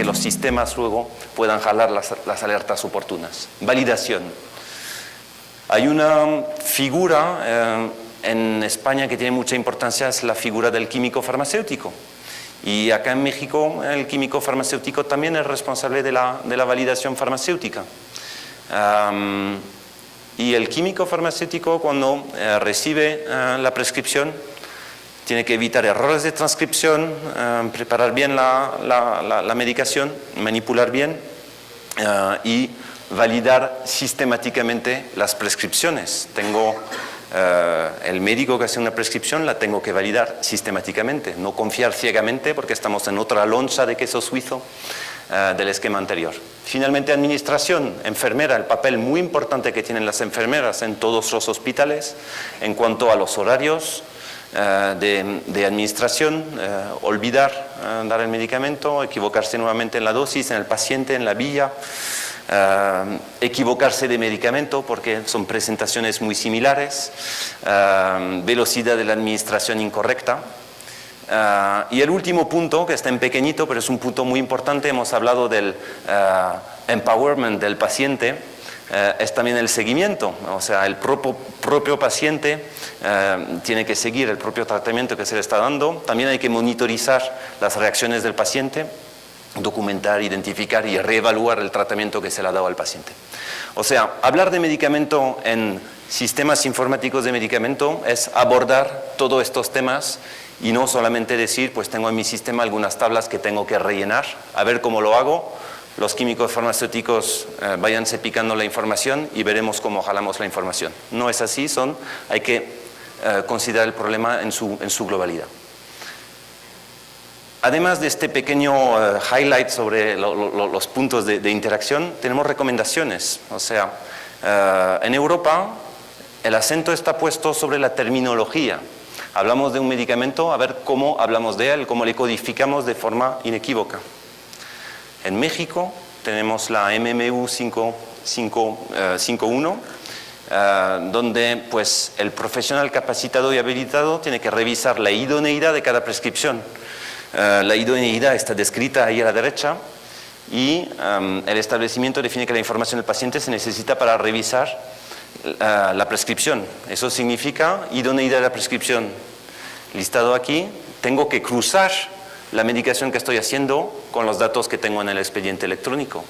los sistemas luego puedan jalar las alertas oportunas. Validación. Hay una figura en España que tiene mucha importancia, es la figura del químico farmacéutico. Y acá en México el químico farmacéutico también es responsable de la validación farmacéutica. Y el químico farmacéutico, cuando recibe la prescripción, tiene que evitar errores de transcripción, preparar bien la medicación, manipular bien y validar sistemáticamente las prescripciones. El médico que hace una prescripción la tengo que validar sistemáticamente, no confiar ciegamente porque estamos en otra loncha de queso suizo del esquema anterior. Finalmente, administración, enfermera, el papel muy importante que tienen las enfermeras en todos los hospitales en cuanto a los horarios de administración, olvidar dar el medicamento, equivocarse nuevamente en la dosis, en el paciente, en la vía, equivocarse de medicamento porque son presentaciones muy similares, velocidad de la administración incorrecta. Y el último punto, que está en pequeñito, pero es un punto muy importante, hemos hablado del empowerment del paciente, es también el seguimiento, o sea, el propio paciente tiene que seguir el propio tratamiento que se le está dando, también hay que monitorizar las reacciones del paciente, documentar, identificar y reevaluar el tratamiento que se le ha dado al paciente. O sea, hablar de medicamento en sistemas informáticos de medicamento es abordar todos estos temas y no solamente decir, pues tengo en mi sistema algunas tablas que tengo que rellenar, a ver cómo lo hago, los químicos farmacéuticos váyanse picando la información y veremos cómo jalamos la información. No es así, hay que considerar el problema en su globalidad. Además de este pequeño highlight sobre los puntos de interacción, tenemos recomendaciones. O sea, en Europa el acento está puesto sobre la terminología. Hablamos de un medicamento, a ver cómo hablamos de él, cómo le codificamos de forma inequívoca. En México tenemos la MMU 551, donde pues, el profesional capacitado y habilitado tiene que revisar la idoneidad de cada prescripción. La idoneidad está descrita ahí a la derecha y el establecimiento define que la información del paciente se necesita para revisar la prescripción. Eso significa idoneidad de la prescripción. Listado aquí, tengo que cruzar la medicación que estoy haciendo con los datos que tengo en el expediente electrónico.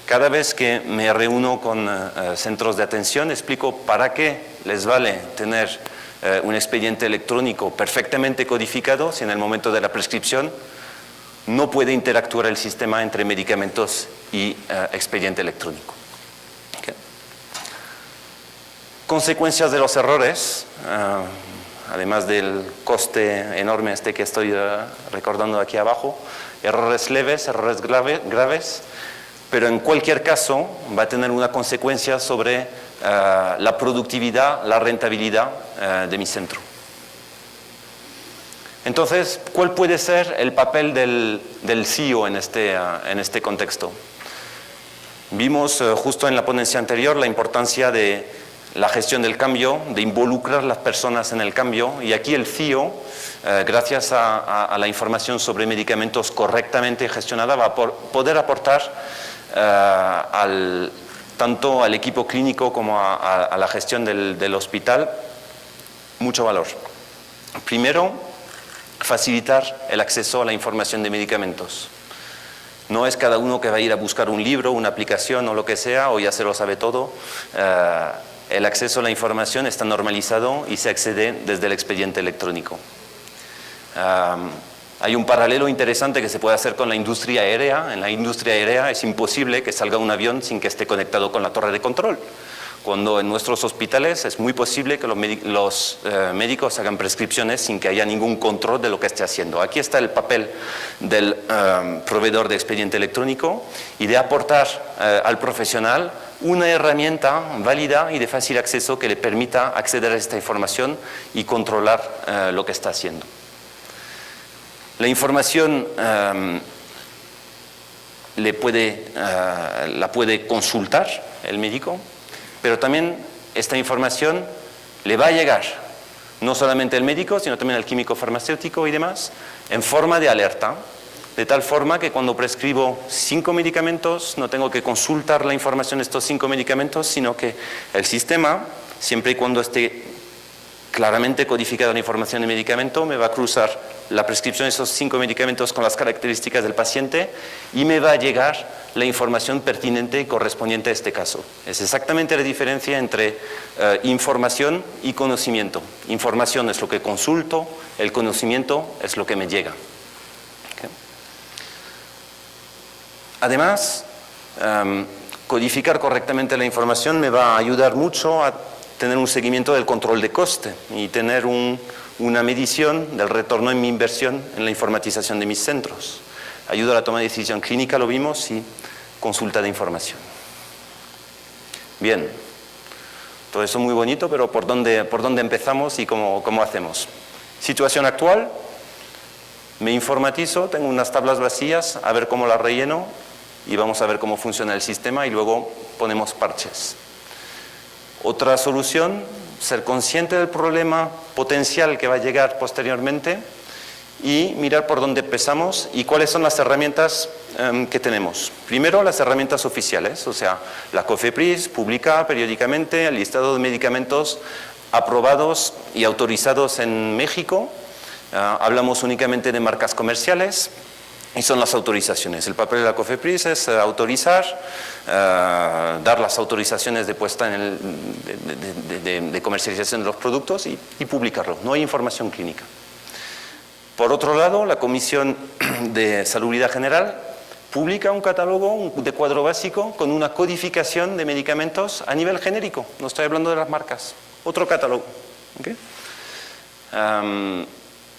Cada vez que me reúno con centros de atención, explico para qué les vale tener un expediente electrónico perfectamente codificado si en el momento de la prescripción no puede interactuar el sistema entre medicamentos y expediente electrónico. Okay. Consecuencias de los errores, además del coste enorme que estoy recordando aquí abajo, errores leves, errores graves, pero en cualquier caso va a tener una consecuencia sobre la productividad, la rentabilidad de mi centro. Entonces, ¿cuál puede ser el papel del CEO en este contexto? Vimos justo en la ponencia anterior la importancia de la gestión del cambio, de involucrar a las personas en el cambio, y aquí el CEO, gracias a la información sobre medicamentos correctamente gestionada, va a poder aportar tanto al equipo clínico como a la gestión del hospital mucho valor. Primero, facilitar el acceso a la información de medicamentos. No es cada uno que va a ir a buscar un libro, una aplicación o lo que sea, o ya se lo sabe todo. El acceso a la información está normalizado y se accede desde el expediente electrónico. Hay un paralelo interesante que se puede hacer con la industria aérea. En la industria aérea es imposible que salga un avión sin que esté conectado con la torre de control. Cuando en nuestros hospitales es muy posible que los médicos hagan prescripciones sin que haya ningún control de lo que esté haciendo. Aquí está el papel del proveedor de expediente electrónico y de aportar al profesional una herramienta válida y de fácil acceso que le permita acceder a esta información y controlar lo que está haciendo. La información la puede consultar el médico, pero también esta información le va a llegar no solamente al médico, sino también al químico farmacéutico y demás, en forma de alerta, de tal forma que cuando prescribo 5 medicamentos no tengo que consultar la información de estos 5 medicamentos, sino que el sistema, siempre y cuando esté claramente codificada la información del medicamento, me va a cruzar la prescripción de esos 5 medicamentos con las características del paciente y me va a llegar la información pertinente y correspondiente a este caso. Es exactamente la diferencia entre información y conocimiento. Información es lo que consulto, el conocimiento es lo que me llega. ¿Okay? Además, codificar correctamente la información me va a ayudar mucho a tener un seguimiento del control de coste y tener una medición del retorno en mi inversión en la informatización de mis centros. Ayuda a la toma de decisión clínica, lo vimos, y consulta de información. Bien, todo eso muy bonito, pero ¿por dónde empezamos y cómo hacemos? Situación actual, me informatizo, tengo unas tablas vacías, a ver cómo las relleno y vamos a ver cómo funciona el sistema y luego ponemos parches. Otra solución, ser consciente del problema potencial que va a llegar posteriormente y mirar por dónde empezamos y cuáles son las herramientas que tenemos. Primero, las herramientas oficiales, o sea, la COFEPRIS publica periódicamente el listado de medicamentos aprobados y autorizados en México. Hablamos únicamente de marcas comerciales. Y son las autorizaciones. El papel de la COFEPRIS es autorizar, dar las autorizaciones de puesta de comercialización de los productos y publicarlo. No hay información clínica. Por otro lado, la Comisión de Salubridad General publica un catálogo de cuadro básico con una codificación de medicamentos a nivel genérico. No estoy hablando de las marcas. Otro catálogo. ¿Okay?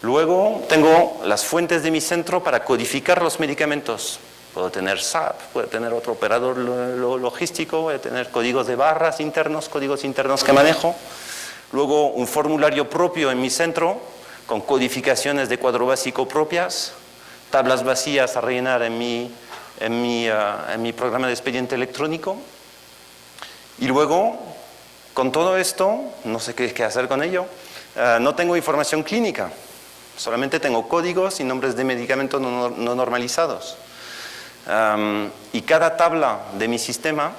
Luego tengo las fuentes de mi centro para codificar los medicamentos. Puedo tener SAP, puedo tener otro operador logístico, voy a tener códigos de barras internos, códigos internos que manejo. Luego un formulario propio en mi centro con codificaciones de cuadro básico propias, tablas vacías a rellenar en mi programa de expediente electrónico. Y luego, con todo esto, no sé qué hacer con ello, no tengo información clínica. Solamente tengo códigos y nombres de medicamentos no normalizados. Y cada tabla de mi sistema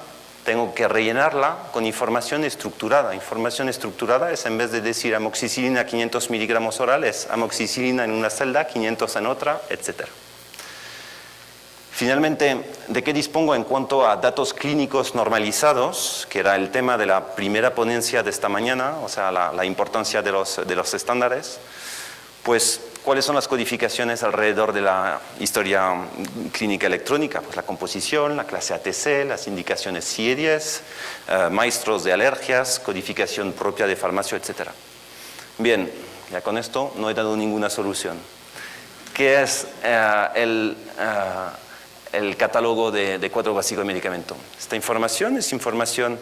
tengo que rellenarla con información estructurada. Información estructurada es, en vez de decir amoxicilina 500 miligramos oral, es amoxicilina en una celda, 500 en otra, etc. Finalmente, ¿de qué dispongo en cuanto a datos clínicos normalizados? Que era el tema de la primera ponencia de esta mañana, o sea, la importancia de los estándares. Pues, ¿cuáles son las codificaciones alrededor de la historia clínica electrónica? Pues la composición, la clase ATC, las indicaciones CIE-10, maestros de alergias, codificación propia de farmacia, etc. Bien, ya con esto no he dado ninguna solución. ¿Qué es el catálogo de cuadro básico de medicamento? Esta información es información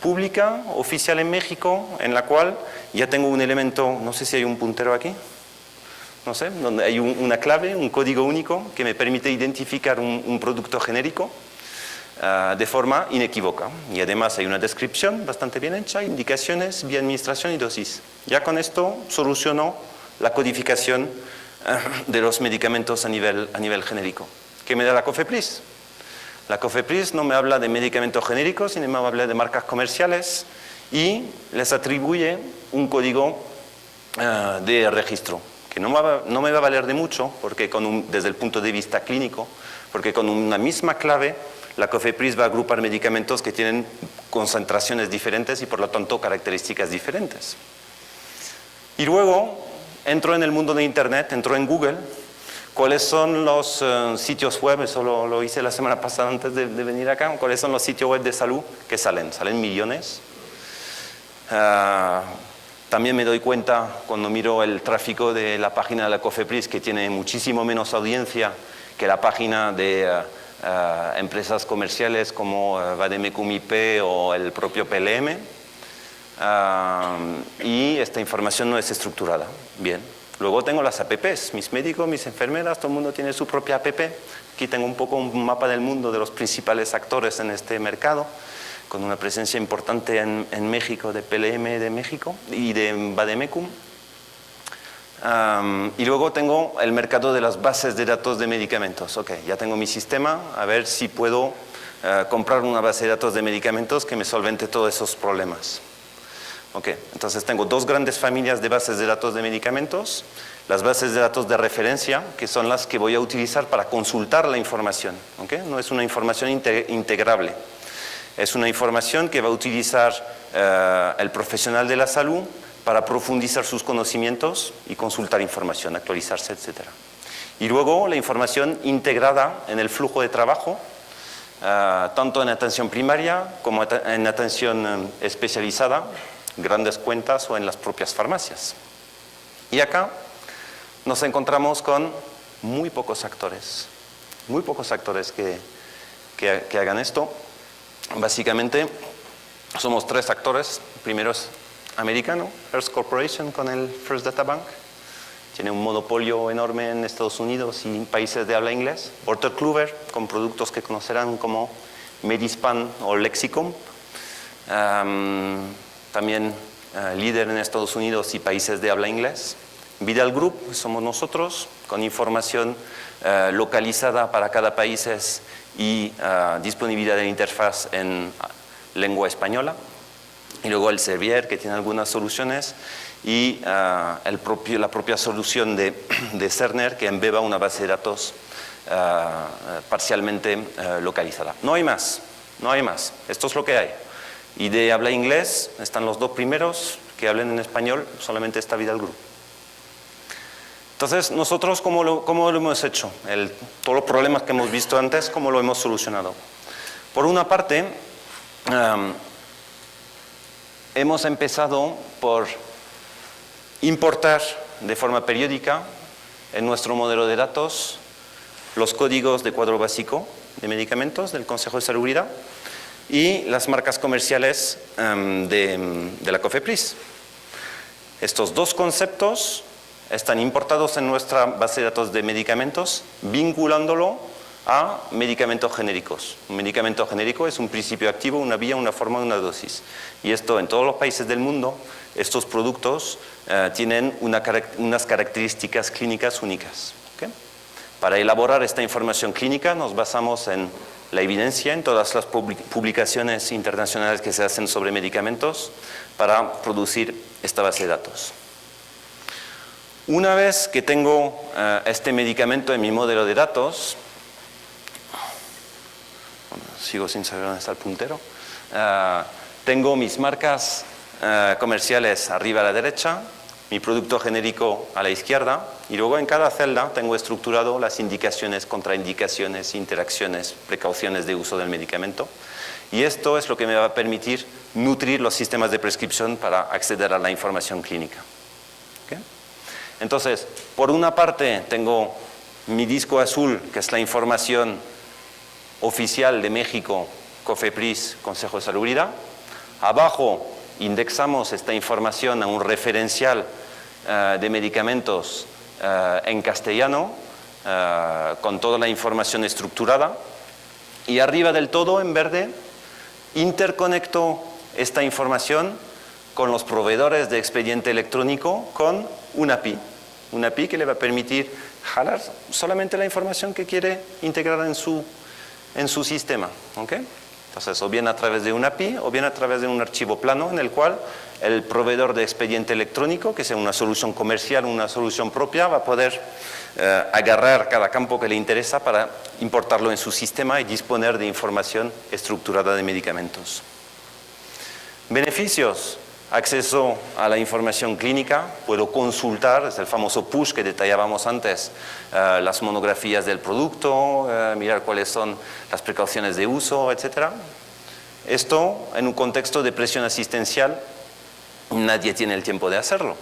pública, oficial en México, en la cual ya tengo un elemento, no sé si hay un puntero aquí, no sé, donde hay una clave, un código único que me permite identificar un producto genérico de forma inequívoca. Y además hay una descripción bastante bien hecha, indicaciones, vía administración y dosis. Ya con esto soluciono la codificación de los medicamentos a nivel genérico. ¿Qué me da la COFEPRIS? La COFEPRIS no me habla de medicamentos genéricos, sino me habla de marcas comerciales y les atribuye un código de registro, que no me va a valer de mucho porque desde el punto de vista clínico, porque con una misma clave la COFEPRIS va a agrupar medicamentos que tienen concentraciones diferentes y por lo tanto características diferentes. Y luego entro en el mundo de Internet, entro en Google. ¿Cuáles son los sitios web? Eso lo hice la semana pasada antes de venir acá. ¿Cuáles son los sitios web de salud que salen? Salen millones. También me doy cuenta cuando miro el tráfico de la página de la COFEPRIS que tiene muchísimo menos audiencia que la página de empresas comerciales como Vademecum IP o el propio PLM. Y esta información no es estructurada. Bien. Luego tengo las APPs, mis médicos, mis enfermeras, todo el mundo tiene su propia APP. Aquí tengo un poco un mapa del mundo de los principales actores en este mercado, con una presencia importante en México, de PLM de México y de Vademecum. Y luego tengo el mercado de las bases de datos de medicamentos. Ok, ya tengo mi sistema, a ver si puedo comprar una base de datos de medicamentos que me solvente todos esos problemas. Ok, entonces tengo dos grandes familias de bases de datos de medicamentos. Las bases de datos de referencia, que son las que voy a utilizar para consultar la información. ¿Okay? No es una información integrable. Es una información que va a utilizar el profesional de la salud para profundizar sus conocimientos y consultar información, actualizarse, etc. Y luego la información integrada en el flujo de trabajo, tanto en atención primaria como en atención especializada, grandes cuentas o en las propias farmacias. Y acá nos encontramos con muy pocos actores que hagan esto. Básicamente somos tres actores. Primero es americano, Hearst Corporation con el First Data Bank. Tiene un monopolio enorme en Estados Unidos y en países de habla inglés. Porter Kluwer, con productos que conocerán como Medispan o Lexicon. También líder en Estados Unidos y países de habla inglés. Vidal Group, somos nosotros, con información localizada para cada país y disponibilidad de interfaz en lengua española. Y luego el Servier, que tiene algunas soluciones, y la propia solución de Cerner, que embeba una base de datos parcialmente localizada. No hay más. Esto es lo que hay. Y de habla inglés están los dos primeros, que hablen en español, solamente está Vidal Group. Entonces, nosotros, ¿cómo lo hemos hecho? Todos los problemas que hemos visto antes, ¿cómo lo hemos solucionado? Por una parte, hemos empezado por importar de forma periódica en nuestro modelo de datos los códigos de cuadro básico de medicamentos del Consejo de Salubridad y las marcas comerciales de la COFEPRIS. Estos dos conceptos están importados en nuestra base de datos de medicamentos, vinculándolo a medicamentos genéricos. Un medicamento genérico es un principio activo, una vía, una forma, una dosis. Y esto en todos los países del mundo, estos productos tienen unas características clínicas únicas. ¿Okay? Para elaborar esta información clínica nos basamos en la evidencia, en todas las publicaciones internacionales que se hacen sobre medicamentos para producir esta base de datos. Una vez que tengo este medicamento en mi modelo de datos, sigo sin saber dónde está el puntero, tengo mis marcas comerciales arriba a la derecha, mi producto genérico a la izquierda, y luego en cada celda tengo estructurado las indicaciones, contraindicaciones, interacciones, precauciones de uso del medicamento. Y esto es lo que me va a permitir nutrir los sistemas de prescripción para acceder a la información clínica. ¿Okay? Entonces, por una parte tengo mi disco azul, que es la información oficial de México, COFEPRIS, Consejo de Salubridad. Abajo indexamos esta información a un referencial de medicamentos en castellano, con toda la información estructurada. Y arriba del todo, en verde, interconecto esta información con los proveedores de expediente electrónico con una API que le va a permitir jalar solamente la información que quiere integrar en su sistema. ¿Okay? Entonces, o bien a través de una API o bien a través de un archivo plano en el cual el proveedor de expediente electrónico, que sea una solución comercial o una solución propia, va a poder agarrar cada campo que le interesa para importarlo en su sistema y disponer de información estructurada de medicamentos. Beneficios. Acceso a la información clínica, puedo consultar, es el famoso push que detallábamos antes, las monografías del producto, mirar cuáles son las precauciones de uso, etc. Esto, en un contexto de presión asistencial, nadie tiene el tiempo de hacerlo.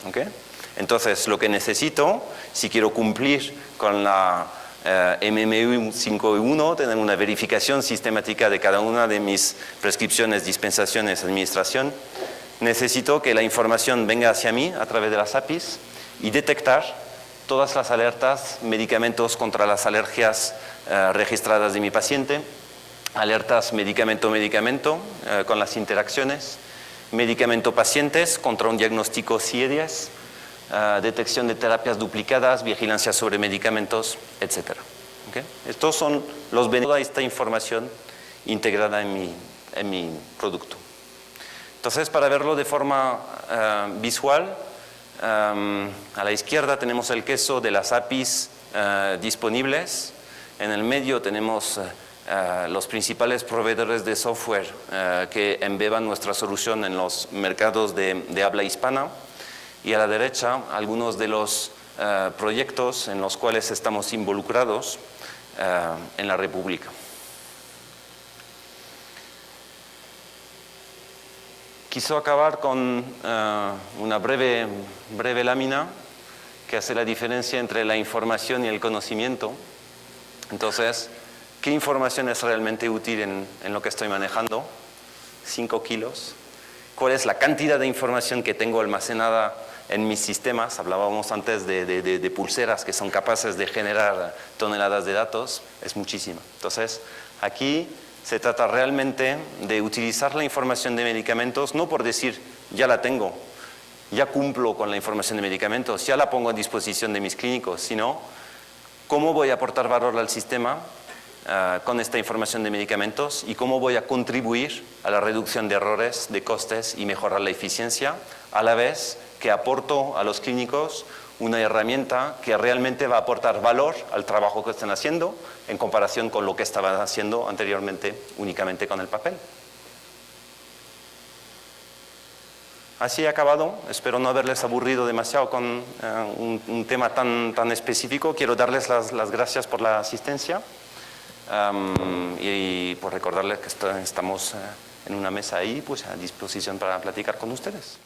¿Okay? Entonces, lo que necesito, si quiero cumplir con la MMU 5.1, tener una verificación sistemática de cada una de mis prescripciones, dispensaciones, administración, necesito que la información venga hacia mí a través de las APIs y detectar todas las alertas, medicamentos contra las alergias registradas de mi paciente, alertas medicamento-medicamento con las interacciones, medicamento-pacientes contra un diagnóstico CIE-10, detección de terapias duplicadas, vigilancia sobre medicamentos, etc. ¿Okay? Estos son los beneficios de toda esta información integrada en mi producto. Entonces, para verlo de forma visual, a la izquierda tenemos el queso de las APIs disponibles. En el medio tenemos los principales proveedores de software que embeban nuestra solución en los mercados de habla hispana. Y a la derecha, algunos de los proyectos en los cuales estamos involucrados en la República. Quiso acabar con una breve lámina que hace la diferencia entre la información y el conocimiento. Entonces, ¿qué información es realmente útil en lo que estoy manejando? 5 kilos. ¿Cuál es la cantidad de información que tengo almacenada en mis sistemas? Hablábamos antes de pulseras que son capaces de generar toneladas de datos. Es muchísima. Entonces, aquí se trata realmente de utilizar la información de medicamentos, no por decir, ya la tengo, ya cumplo con la información de medicamentos, ya la pongo a disposición de mis clínicos, sino cómo voy a aportar valor al sistema con esta información de medicamentos y cómo voy a contribuir a la reducción de errores, de costes y mejorar la eficiencia, a la vez que aporto a los clínicos una herramienta que realmente va a aportar valor al trabajo que están haciendo en comparación con lo que estaban haciendo anteriormente únicamente con el papel. Así he acabado. Espero no haberles aburrido demasiado con un tema tan específico. Quiero darles las gracias por la asistencia y por recordarles que estamos en una mesa ahí pues, a disposición para platicar con ustedes.